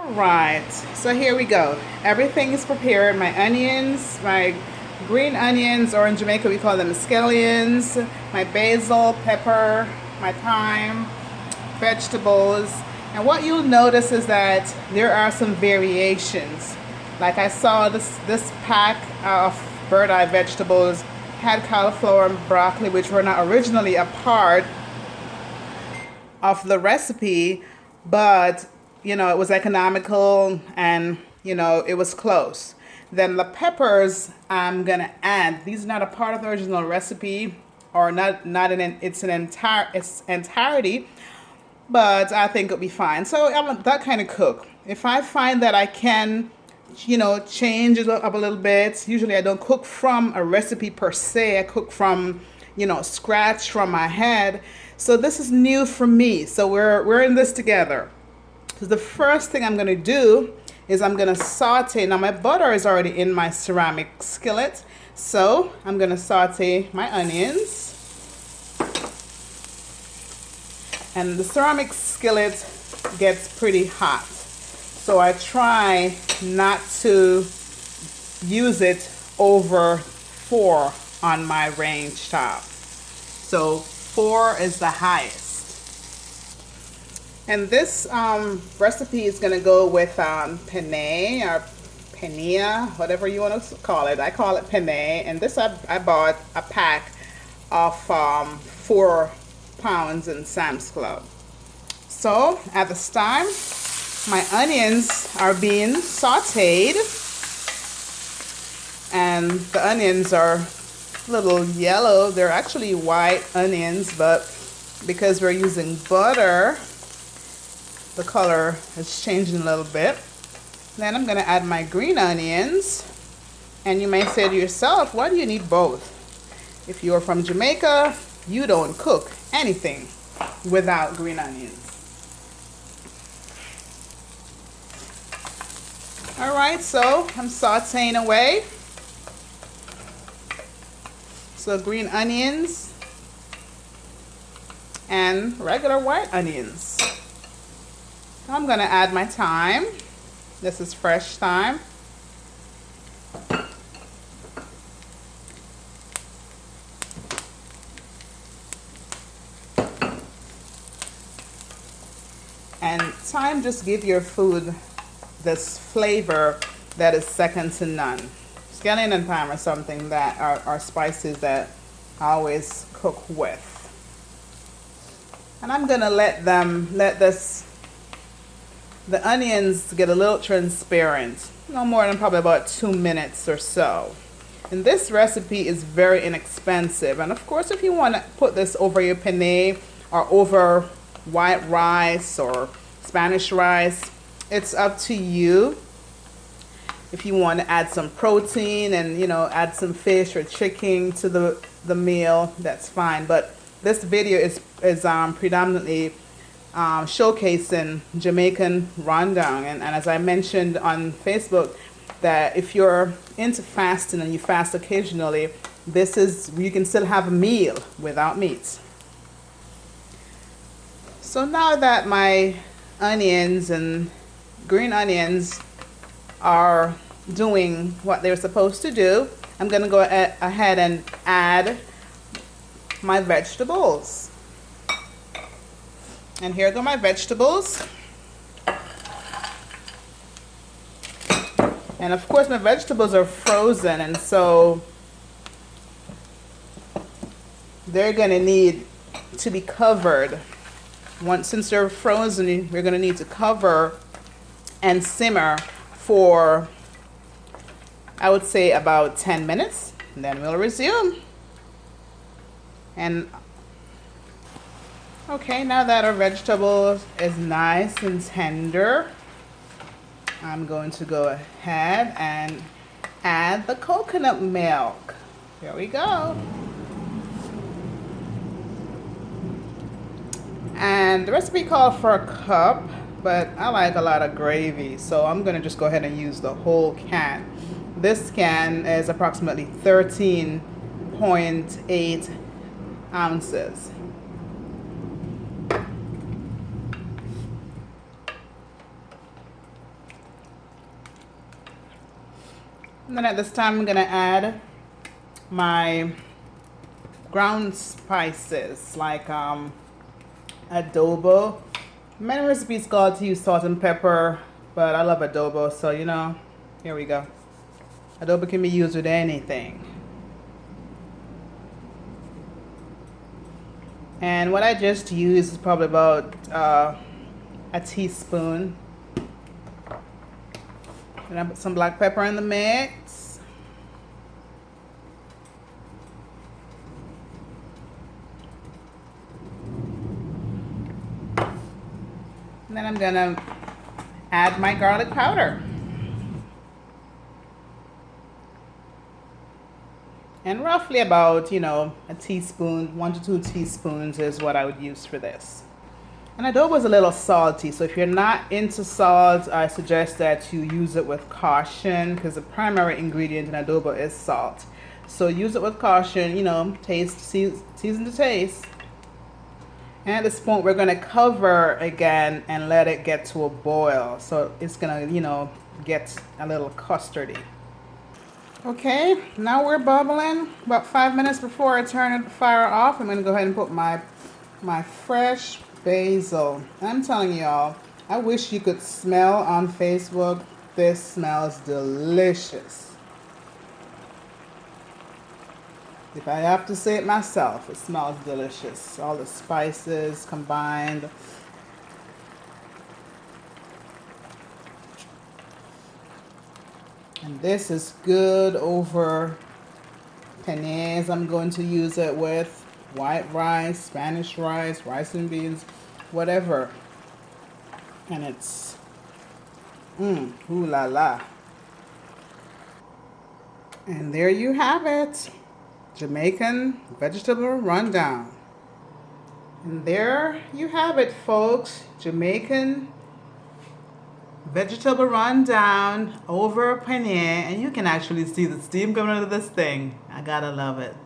Right, so here we go. Everything is prepared. My onions, my green onions, or in Jamaica we call them scallions, my basil, pepper, my thyme, vegetables. And what you'll notice is that there are some variations. Like I saw this pack of bird eye vegetables had cauliflower and broccoli, which were not originally a part of the recipe, but it was economical and it was close. Then the peppers I'm gonna add. These are not a part of the original recipe, or not in its entirety, but I think it'll be fine. So I'm that kind of cook. If I find that I can change it up a little bit. Usually I don't cook from a recipe per se. I cook from scratch, from my head. So this is new for me. So we're in this together. So the first thing I'm going to do is I'm going to saute. Now my butter is already in my ceramic skillet. So I'm going to saute my onions. And the ceramic skillet gets pretty hot. So I try not to use it over 4 on my range top. So 4 is the highest. And this recipe is going to go with penne or penne, whatever you want to call it. I call it penne. And this I bought a pack of 4 pounds in Sam's Club. So at this time, my onions are being sautéed, and the onions are a little yellow. They're actually white onions, but because we're using butter, the color is changing a little bit. Then I'm going to add my green onions, and you may say to yourself, why do you need both? If you're from Jamaica, you don't cook anything without green onions. Alright, so I'm sauteing away. So green onions and regular white onions. I'm going to add my thyme. This is fresh thyme. And thyme just gives your food this flavor that is second to none. Scallion and thyme are something that are spices that I always cook with. And I'm gonna let the onions get a little transparent, no more than probably about 2 minutes or so. And this recipe is very inexpensive. And of course, if you want to put this over your penne or over white rice or Spanish rice, it's up to you. If you want to add some protein and add some fish or chicken to the meal, that's fine. But this video is predominantly showcasing Jamaican Rundung, and as I mentioned on Facebook, that if you're into fasting and you fast occasionally, you can still have a meal without meat. So now that my onions and green onions are doing what they're supposed to do, I'm going to go ahead and add my vegetables. And here go my vegetables. And of course my vegetables are frozen, and so they're going to need to be covered. Since they're frozen, we're going to need to cover and simmer for, I would say, about 10 minutes, and then we'll resume. And okay, now that our vegetable is nice and tender, I'm going to go ahead and add the coconut milk. Here we go. And the recipe called for a cup, but I like a lot of gravy, so I'm going to just go ahead and use the whole can. This can is approximately 13.8 ounces. And then at this time, I'm gonna add my ground spices like adobo. Many recipes call it to use salt and pepper, but I love adobo, so you know, here we go. Adobo can be used with anything. And what I just used is probably about a teaspoon. And I put some black pepper in the mix. And then I'm gonna add my garlic powder. And roughly about, you know, a teaspoon, 1 to 2 teaspoons is what I would use for this. And adobo is a little salty, so if you're not into salt, I suggest that you use it with caution because the primary ingredient in adobo is salt. So use it with caution, you know, season to taste. And at this point, we're gonna cover again and let it get to a boil. So it's gonna, you know, get a little custardy. Okay, now we're bubbling. About 5 minutes before I turn the fire off, I'm gonna go ahead and put my fresh basil. I'm telling y'all, I wish you could smell on Facebook. This smells delicious. If I have to say it myself, it smells delicious. All the spices combined. And this is good over pennes. I'm going to use it with white rice, Spanish rice, rice and beans, whatever. And it's, ooh la la. And there you have it. Jamaican vegetable rundown. And there you have it, folks. Jamaican vegetable rundown over penne. And you can actually see the steam coming out of this thing. I gotta love it.